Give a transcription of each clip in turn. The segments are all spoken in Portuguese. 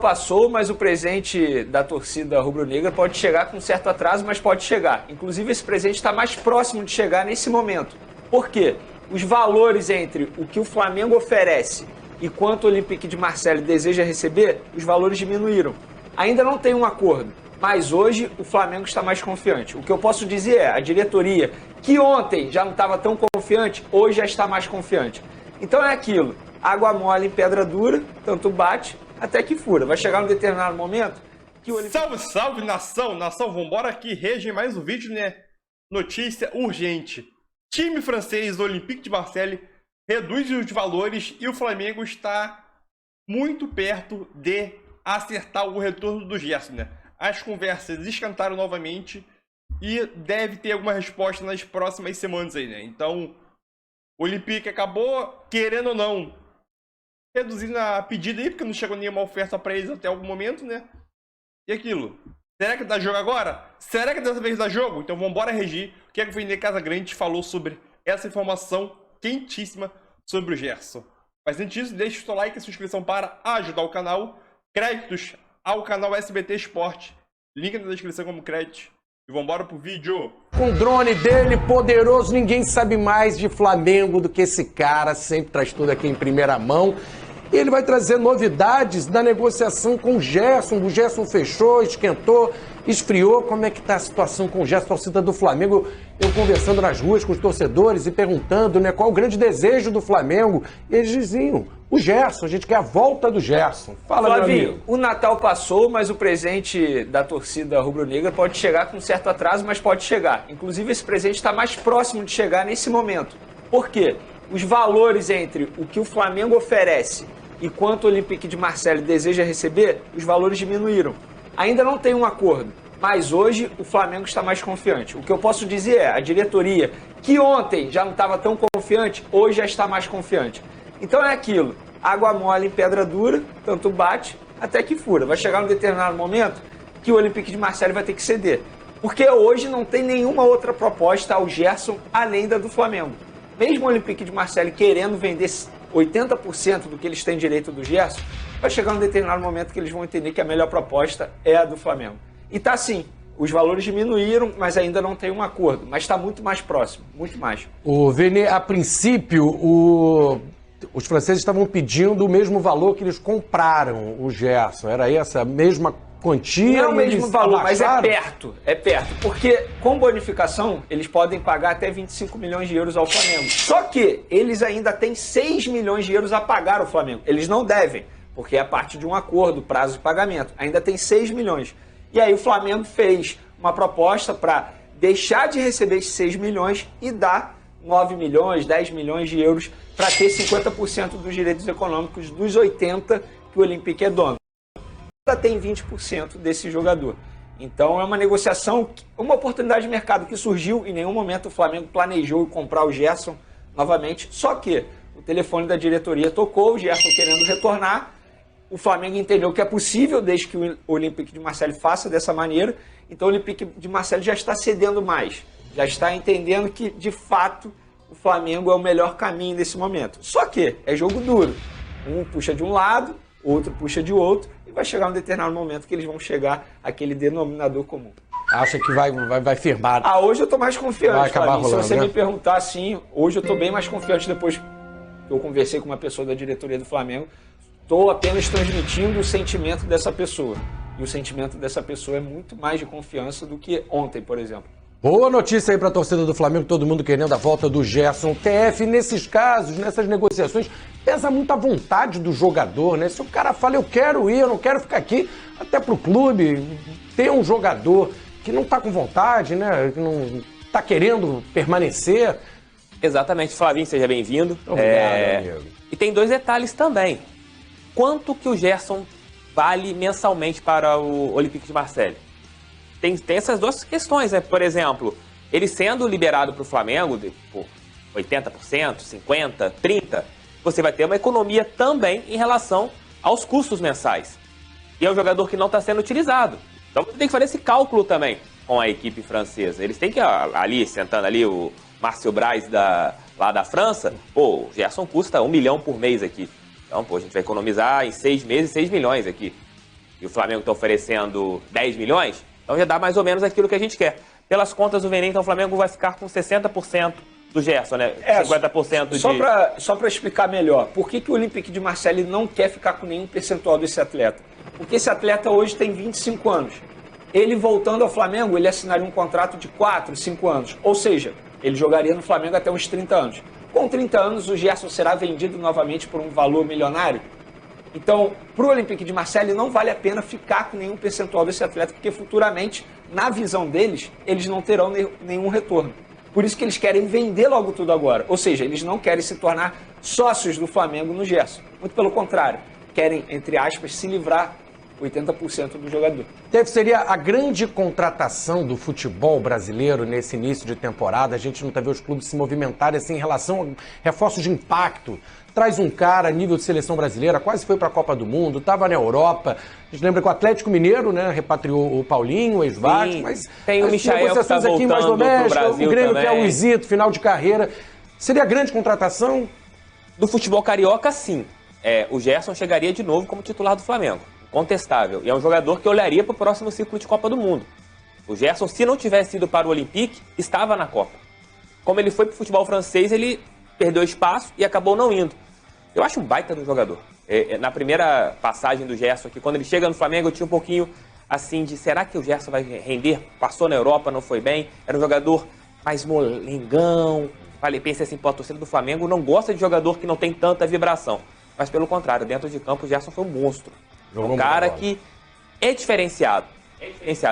Passou, mas o presente da torcida rubro-negra pode chegar com um certo atraso, mas pode chegar. Inclusive, esse presente está mais próximo de chegar nesse momento. Por quê? Os valores entre o que o Flamengo oferece e quanto o Olympique de Marseille deseja receber, os valores diminuíram. Ainda não tem um acordo, mas hoje o Flamengo está mais confiante. O que eu posso dizer é, a diretoria, que ontem já não estava tão confiante, hoje já está mais confiante. Então é aquilo, água mole em pedra dura, tanto bate até que fura. Vai chegar um determinado momento que o Olympique... Salve, salve, nação! Nação, vambora aqui, rege mais um vídeo, né? Notícia urgente. Time francês, Olympique de Marseille, reduz os valores e o Flamengo está muito perto de acertar o retorno do Gerson, né? As conversas esquentaram novamente e deve ter alguma resposta nas próximas semanas aí, né? Então, o Olympique acabou, querendo ou não, reduzindo a pedida aí, porque não chegou nenhuma oferta para eles até algum momento, né? E aquilo, será que dá jogo agora? Será que dessa vez dá jogo? Então vambora regir. O que é que o Vene Casagrande falou sobre essa informação quentíssima sobre o Gerson. Mas antes disso, deixe o seu like e sua inscrição para ajudar o canal. Créditos ao canal SBT Esporte. Link na descrição como crédito. E vambora pro vídeo. Com o drone dele poderoso, ninguém sabe mais de Flamengo do que esse cara. Sempre traz tudo aqui em primeira mão. E ele vai trazer novidades da negociação com o Gerson. O Gerson fechou, esquentou, esfriou. Como é que tá a situação com o Gerson, torcida do Flamengo? Eu conversando nas ruas com os torcedores e perguntando, né, qual o grande desejo do Flamengo. E eles diziam, o Gerson, a gente quer a volta do Gerson. Fala, Flavinho, meu amigo. o Natal passou, mas o presente da torcida rubro-negra pode chegar com um certo atraso, mas pode chegar. Inclusive, esse presente está mais próximo de chegar nesse momento. Por quê? Os valores entre o que o Flamengo oferece e quanto o Olympique de Marseille deseja receber, os valores diminuíram. Ainda não tem um acordo, mas hoje o Flamengo está mais confiante. O que eu posso dizer é, a diretoria, que ontem já não estava tão confiante, hoje já está mais confiante. Então é aquilo, água mole em pedra dura, tanto bate até que fura. Vai chegar um determinado momento que o Olympique de Marseille vai ter que ceder. Porque hoje não tem nenhuma outra proposta ao Gerson além da do Flamengo. Mesmo o Olympique de Marseille querendo vender 80% do que eles têm direito do Gerson, vai chegar um determinado momento que eles vão entender que a melhor proposta é a do Flamengo. E tá sim, os valores diminuíram, mas ainda não tem um acordo, mas está muito mais próximo, muito mais. O Vene, a princípio, os franceses estavam pedindo o mesmo valor que eles compraram o Gerson. Era essa mesma quantia? Não é o mesmo valor, mas abaixaram? é perto. Porque com bonificação, eles podem pagar até 25 milhões de euros ao Flamengo. Só que eles ainda têm 6 milhões de euros a pagar ao Flamengo. Eles não devem, porque é parte de um acordo, prazo de pagamento. Ainda tem 6 milhões. E aí o Flamengo fez uma proposta para deixar de receber esses 6 milhões e dar 9 milhões, 10 milhões de euros para ter 50% dos direitos econômicos dos 80 que o Olympique é dono. Ainda tem 20% desse jogador. Então é uma negociação, uma oportunidade de mercado que surgiu. Em nenhum momento o Flamengo planejou comprar o Gerson novamente. Só que o telefone da diretoria tocou, o Gerson querendo retornar. O Flamengo entendeu que é possível desde que o Olympique de Marseille faça dessa maneira. Então o Olympique de Marseille já está cedendo mais. Já está entendendo que, de fato, o Flamengo é o melhor caminho nesse momento. Só que é jogo duro. Um puxa de um lado, outro puxa de outro. E vai chegar um determinado momento que eles vão chegar àquele denominador comum. Acha que vai firmar? Hoje eu estou mais confiante, Vai acabar Flavinho. rolando, Se você né? me perguntar assim, hoje eu estou bem mais confiante depois que eu conversei com uma pessoa da diretoria do Flamengo. Estou apenas transmitindo o sentimento dessa pessoa. E o sentimento dessa pessoa é muito mais de confiança do que ontem, por exemplo. Boa notícia aí para a torcida do Flamengo, todo mundo querendo a volta do Gerson. TF, nesses casos, nessas negociações, pesa muito a vontade do jogador, né? Se o cara fala, eu quero ir, eu não quero ficar aqui, até pro clube, ter um jogador que não tá com vontade, né? Que não tá querendo permanecer. Exatamente, Flavinho, seja bem-vindo. Obrigado, amigo. E tem dois detalhes também. Quanto que o Gerson vale mensalmente para o Olympique de Marseille? Tem essas duas questões, né? Por exemplo, ele sendo liberado para o Flamengo por 80%, 50%, 30%, você vai ter uma economia também em relação aos custos mensais. E é um jogador que não está sendo utilizado. Então você tem que fazer esse cálculo também com a equipe francesa. Eles têm que, ali, sentando ali, o Márcio Braz lá da França, pô, o Gerson custa 1 milhão por mês aqui. Então, pô, a gente vai economizar em 6 meses 6 milhões aqui. e o Flamengo está oferecendo 10 milhões, então já dá mais ou menos aquilo que a gente quer. Pelas contas do Vene, então o Flamengo vai ficar com 60% do Gerson, né? 50% Só para explicar melhor, por que o Olympique de Marseille não quer ficar com nenhum percentual desse atleta? Porque esse atleta hoje tem 25 anos. Ele voltando ao Flamengo, ele assinaria um contrato de 4, 5 anos. Ou seja, ele jogaria no Flamengo até uns 30 anos. Com 30 anos, o Gerson será vendido novamente por um valor milionário? Então, para o Olympique de Marseille, não vale a pena ficar com nenhum percentual desse atleta, porque futuramente, na visão deles, eles não terão nenhum retorno. Por isso que eles querem vender logo tudo agora. Ou seja, eles não querem se tornar sócios do Flamengo no Gerson. Muito pelo contrário, querem, entre aspas, se livrar 80% do jogador. Seria a grande contratação do futebol brasileiro nesse início de temporada. A gente não está vendo os clubes se movimentarem assim em relação a reforços de impacto. Traz um cara a nível de seleção brasileira, quase foi para a Copa do Mundo, estava na Europa. A gente lembra que o Atlético Mineiro, né, repatriou o Paulinho, o ex-Vasco, mas tem o Michael que está aqui mais domésticas, o Grêmio também. Que é o Luizito, final de carreira. Seria a grande contratação? Do futebol carioca, sim. O Gerson chegaria de novo como titular do Flamengo. Contestável. E é um jogador que olharia para o próximo ciclo de Copa do Mundo. O Gerson, se não tivesse ido para o Olympique, estava na Copa. Como ele foi para o futebol francês, ele perdeu espaço e acabou não indo. Eu acho um baita do jogador. Na primeira passagem do Gerson aqui, quando ele chega no Flamengo, eu tinha um pouquinho assim de, será que o Gerson vai render? Passou na Europa, não foi bem. Era um jogador mais molengão. Pensei assim, pô, a torcida do Flamengo não gosta de jogador que não tem tanta vibração. Mas pelo contrário, dentro de campo, o Gerson foi um monstro. Um cara que é diferenciado.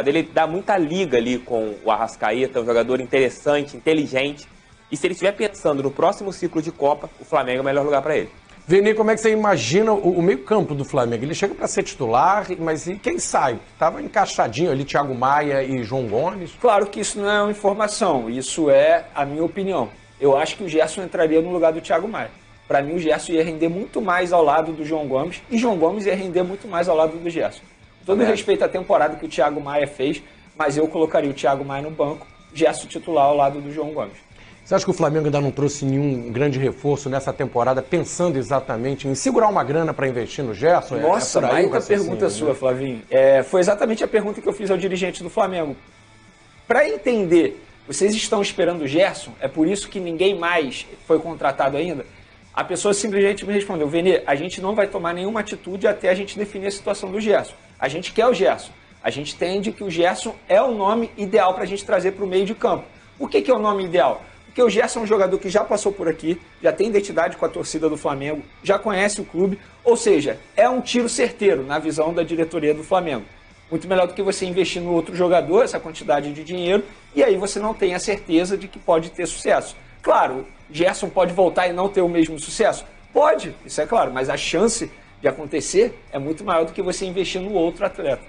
Ele dá muita liga ali com o Arrascaeta, um jogador interessante, inteligente. E se ele estiver pensando no próximo ciclo de Copa, o Flamengo é o melhor lugar para ele. Vene, como é que você imagina o meio-campo do Flamengo? Ele chega para ser titular, mas e quem sai? Estava encaixadinho ali, Thiago Maia e João Gomes. Claro que isso não é uma informação, isso é a minha opinião. Eu acho que o Gerson entraria no lugar do Thiago Maia. Para mim, o Gerson ia render muito mais ao lado do João Gomes e João Gomes ia render muito mais ao lado do Gerson. Todo respeito à temporada que o Thiago Maia fez, mas eu colocaria o Thiago Maia no banco, Gerson titular ao lado do João Gomes. Você acha que o Flamengo ainda não trouxe nenhum grande reforço nessa temporada, pensando exatamente em segurar uma grana para investir no Gerson? Nossa, baita pergunta sua, Flavinho. Foi exatamente a pergunta que eu fiz ao dirigente do Flamengo. Para entender, vocês estão esperando o Gerson? É por isso que ninguém mais foi contratado ainda? A pessoa simplesmente me respondeu, Vene, a gente não vai tomar nenhuma atitude até a gente definir a situação do Gerson. A gente quer o Gerson. A gente entende que o Gerson é o nome ideal para a gente trazer para o meio de campo. Por que é o nome ideal? Porque o Gerson é um jogador que já passou por aqui, já tem identidade com a torcida do Flamengo, já conhece o clube, ou seja, é um tiro certeiro na visão da diretoria do Flamengo. Muito melhor do que você investir no outro jogador, essa quantidade de dinheiro, e aí você não tem a certeza de que pode ter sucesso. Claro, Gerson pode voltar e não ter o mesmo sucesso? Pode, isso é claro, mas a chance de acontecer é muito maior do que você investir no outro atleta.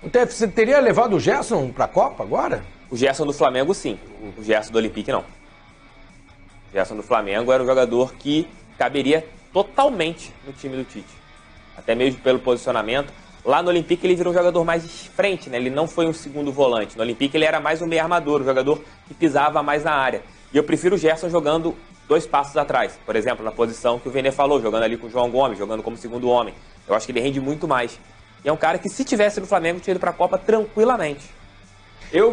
O TF, você teria levado o Gerson para a Copa agora? O Gerson do Flamengo, sim. O Gerson do Olympique, não. O Gerson do Flamengo era um jogador que caberia totalmente no time do Tite. Até mesmo pelo posicionamento. Lá no Olympique ele virou um jogador mais de frente, né? Ele não foi um segundo volante. No Olympique ele era mais um meio armador, um jogador que pisava mais na área. E eu prefiro o Gerson jogando 2 passos atrás. Por exemplo, na posição que o Vene falou, jogando ali com o João Gomes, jogando como segundo homem. Eu acho que ele rende muito mais. E é um cara que, se tivesse no Flamengo, tinha ido para a Copa tranquilamente. Eu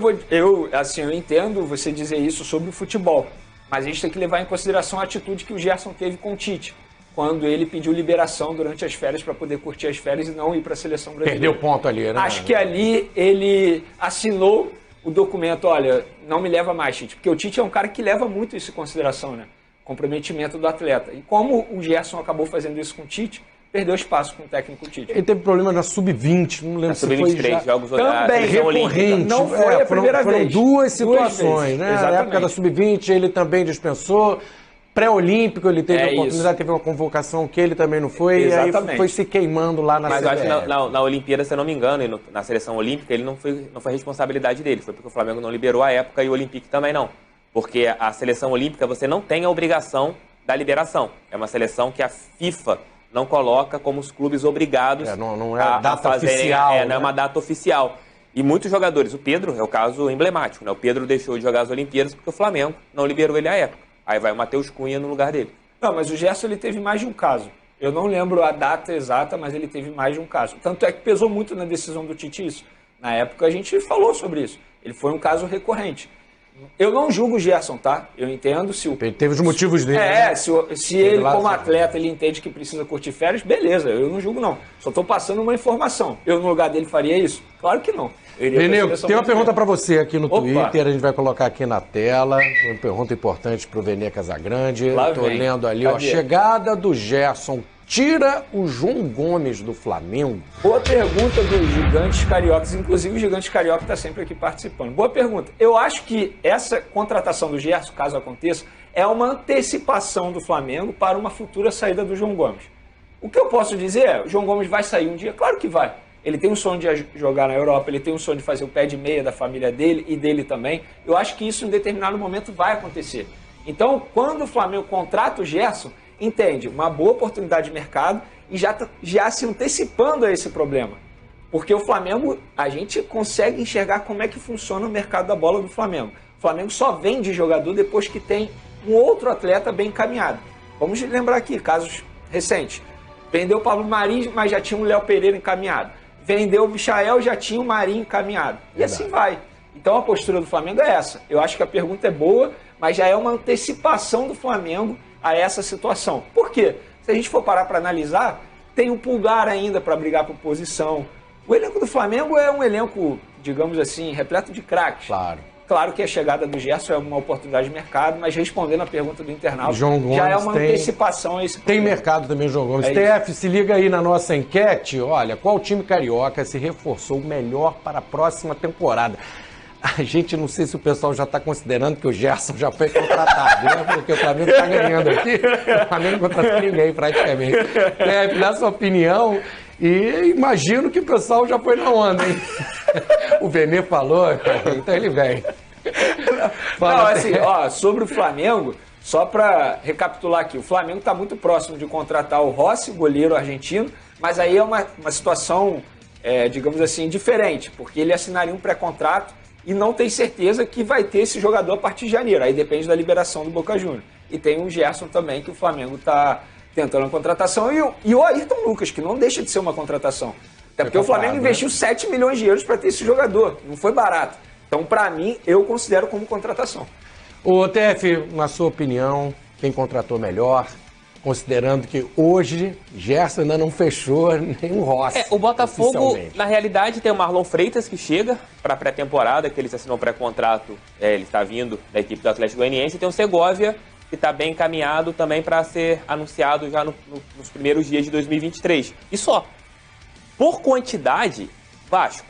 entendo você dizer isso sobre o futebol, mas a gente tem que levar em consideração a atitude que o Gerson teve com o Tite, quando ele pediu liberação durante as férias para poder curtir as férias e não ir para a seleção brasileira. Perdeu ponto ali, né? Acho que ali ele assinou o documento, olha, não me leva mais, Tite, porque o Tite é um cara que leva muito isso em consideração, né? Comprometimento do atleta. E como o Gerson acabou fazendo isso com o Tite, perdeu espaço com o técnico Tite. Ele teve problema na Sub-20, não lembro se foi Sub-23, jogos também recorrente. Não foi a primeira vez. Foram 2 situações, né? Exatamente. Na época da Sub-20 ele também dispensou. Pré-olímpico ele teve a oportunidade, teve uma convocação que ele também não foi. Exatamente. E aí foi se queimando lá na Mas eu acho CBF. que na Olimpíada, se eu não me engano, e na seleção olímpica, ele não foi responsabilidade dele. Foi porque o Flamengo não liberou a época e o Olympique também não. Porque a seleção olímpica você não tem a obrigação da liberação. É uma seleção que a FIFA não coloca como os clubes obrigados não é a data oficial. Não é uma data oficial. E muitos jogadores, o Pedro é o caso emblemático, né? O Pedro deixou de jogar as Olimpíadas porque o Flamengo não liberou ele à época. Aí vai o Matheus Cunha no lugar dele. Não, mas o Gerson ele teve mais de um caso. Eu não lembro a data exata, mas ele teve mais de um caso. Tanto é que pesou muito na decisão do Tite isso. Na época a gente falou sobre isso. Ele foi um caso recorrente. Eu não julgo o Gerson, tá? Eu entendo se o... Ele teve os motivos dele. Se ele, como atleta, ele entende que precisa curtir férias, beleza, eu não julgo, não. Só estou passando uma informação. Eu, no lugar dele, faria isso? Claro que não. Veneu, tem uma pergunta para você aqui no Twitter, a gente vai colocar aqui na tela. Uma pergunta importante para o Venê Casagrande. Estou lendo ali, ó. Chegada do Gerson tira o João Gomes do Flamengo? Boa pergunta dos gigantes cariocas. Inclusive, o gigante carioca está sempre aqui participando. Boa pergunta. Eu acho que essa contratação do Gerson, caso aconteça, é uma antecipação do Flamengo para uma futura saída do João Gomes. O que eu posso dizer é, o João Gomes vai sair um dia? Claro que vai. Ele tem um sonho de jogar na Europa, ele tem um sonho de fazer o pé de meia da família dele e dele também. Eu acho que isso em determinado momento vai acontecer. Então, quando o Flamengo contrata o Gerson, entende, uma boa oportunidade de mercado e já se antecipando a esse problema. Porque o Flamengo, a gente consegue enxergar como é que funciona o mercado da bola do Flamengo. O Flamengo só vende jogador depois que tem um outro atleta bem encaminhado. Vamos lembrar aqui, casos recentes. Vendeu o Pablo Mari, mas já tinha um Léo Pereira encaminhado. Vendeu o Michael, já tinha o Marinho encaminhado. E assim vai. Então a postura do Flamengo é essa. Eu acho que a pergunta é boa, mas já é uma antecipação do Flamengo a essa situação. Por quê? Se a gente for parar para analisar, tem o Pulgar ainda para brigar por posição. O elenco do Flamengo é um elenco, digamos assim, repleto de craques. Claro que a chegada do Gerson é uma oportunidade de mercado, mas respondendo a pergunta do internauta, já é uma antecipação a esse problema. Tem mercado também, João Gomes. TF, se liga aí na nossa enquete. Olha, qual time carioca se reforçou melhor para a próxima temporada? A gente não sei se o pessoal já está considerando que o Gerson já foi contratado, né? Porque o Flamengo está ganhando aqui, o Flamengo não contratou ninguém praticamente. Dá sua opinião e imagino que o pessoal já foi na onda, hein? O Venê falou, então ele vem. Não, assim, ó, sobre o Flamengo, só para recapitular aqui, o Flamengo está muito próximo de contratar o Rossi, goleiro argentino, mas aí é uma situação, digamos assim, diferente, porque ele assinaria um pré-contrato e não tem certeza que vai ter esse jogador a partir de janeiro. Aí depende da liberação do Boca Juniors. E tem o Gerson também, que o Flamengo está tentando a contratação. E o Ayrton Lucas, que não deixa de ser uma contratação. Até porque o Flamengo investiu 7 milhões de euros para ter esse jogador. Não foi barato. Então, para mim, eu considero como contratação. Ô, TF, na sua opinião, quem contratou melhor? Considerando que hoje Gerson ainda não fechou nem o Rossi. O Botafogo, na realidade, tem o Marlon Freitas que chega para a pré-temporada, que ele assinou pré-contrato, ele está vindo da equipe do Atlético Goianiense, e tem o Segovia, que está bem encaminhado também para ser anunciado já nos primeiros dias de 2023. E só, por quantidade, Vasco,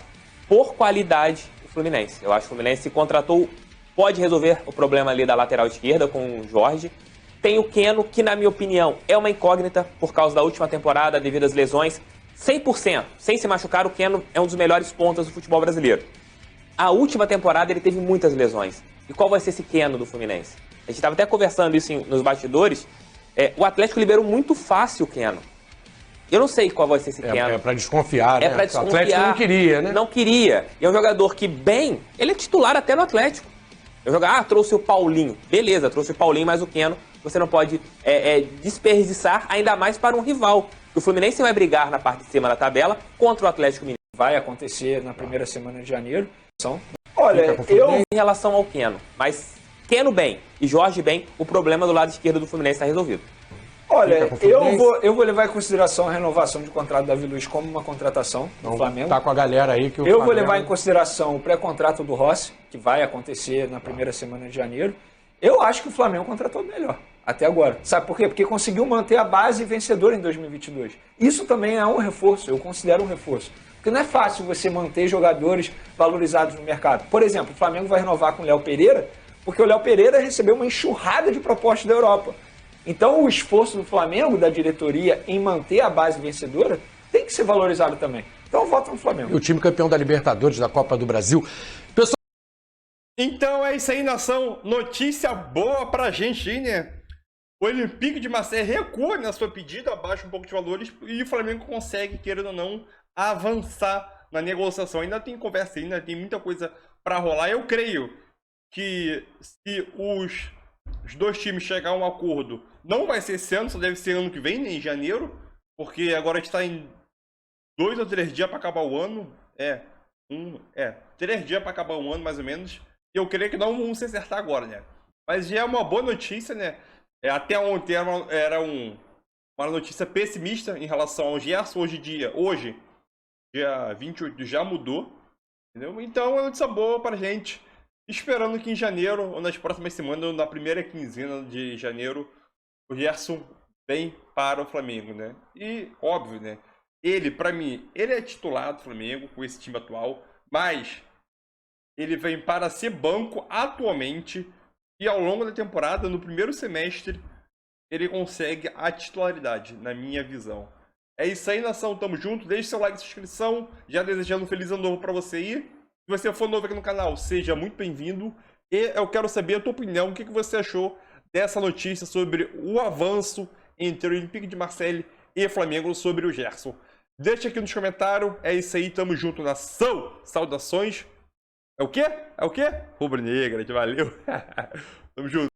por qualidade, o Fluminense. Eu acho que o Fluminense contratou, pode resolver o problema ali da lateral esquerda com o Jorge. Tem o Keno, que na minha opinião é uma incógnita por causa da última temporada devido às lesões. 100%, sem se machucar, o Keno é um dos melhores pontas do futebol brasileiro. A última temporada ele teve muitas lesões. E qual vai ser esse Keno do Fluminense? A gente estava até conversando isso nos bastidores. O Atlético liberou muito fácil o Keno. Eu não sei qual vai ser esse Keno. É para desconfiar, né? É para desconfiar. O Atlético não queria, né? Não queria. E é um jogador que, ele é titular até no Atlético. Trouxe o Paulinho. Beleza, trouxe o Paulinho, mas o Keno você não pode desperdiçar, ainda mais para um rival. O Fluminense vai brigar na parte de cima da tabela contra o Atlético Mineiro. Vai acontecer na primeira semana de janeiro. Olha, eu... Em relação ao Keno, mas Keno bem e Jorge bem, o problema do lado esquerdo do Fluminense está resolvido. Olha, eu vou levar em consideração a renovação de contrato do Davi Luiz como uma contratação do Flamengo. Tá com a galera aí que eu vou levar em consideração o pré-contrato do Rossi, que vai acontecer na primeira semana de janeiro. Eu acho que o Flamengo contratou melhor, até agora. Sabe por quê? Porque conseguiu manter a base vencedora em 2022. Isso também é um reforço, eu considero um reforço. Porque não é fácil você manter jogadores valorizados no mercado. Por exemplo, o Flamengo vai renovar com o Léo Pereira, porque o Léo Pereira recebeu uma enxurrada de propostas da Europa. Então o esforço do Flamengo, da diretoria, em manter a base vencedora, tem que ser valorizado também. Então eu voto no Flamengo. E o time campeão da Libertadores, da Copa do Brasil. Então é isso aí, nação. Notícia boa pra gente, hein, né? O Olympique de Marseille recua na sua pedida, abaixa um pouco de valores e o Flamengo consegue, querendo ou não, avançar na negociação. Ainda tem conversa, ainda tem muita coisa pra rolar. Eu creio que se os dois times chegarem a um acordo, não vai ser esse ano, só deve ser ano que vem, né, em janeiro. porque agora a gente tá em 2 ou 3 dias para acabar o ano. 3 dias para acabar o ano, mais ou menos. E eu creio que não vamos se acertar agora, né? Mas já é uma boa notícia, né? Até ontem era uma notícia pessimista em relação ao Gerson. Hoje, dia 28, já mudou. Entendeu? Então é uma notícia boa pra gente. Esperando que em janeiro, ou nas próximas semanas, ou na primeira quinzena de janeiro, o Gerson vem para o Flamengo, né? E, óbvio, né? Ele, pra mim, ele é titular do Flamengo com esse time atual, mas ele vem para ser banco atualmente e ao longo da temporada, no primeiro semestre, ele consegue a titularidade, na minha visão. É isso aí, nação. Tamo junto. Deixe seu like e sua inscrição. Já desejando um feliz ano novo pra você aí. Se você for novo aqui no canal, seja muito bem-vindo. E eu quero saber a tua opinião. O que você achou dessa notícia sobre o avanço entre o Olympique de Marseille e Flamengo sobre o Gerson? Deixa aqui nos comentários. É isso aí. Tamo junto, nação. Saudações. É o quê? É o quê? Rubro-negra. Valeu. Tamo junto.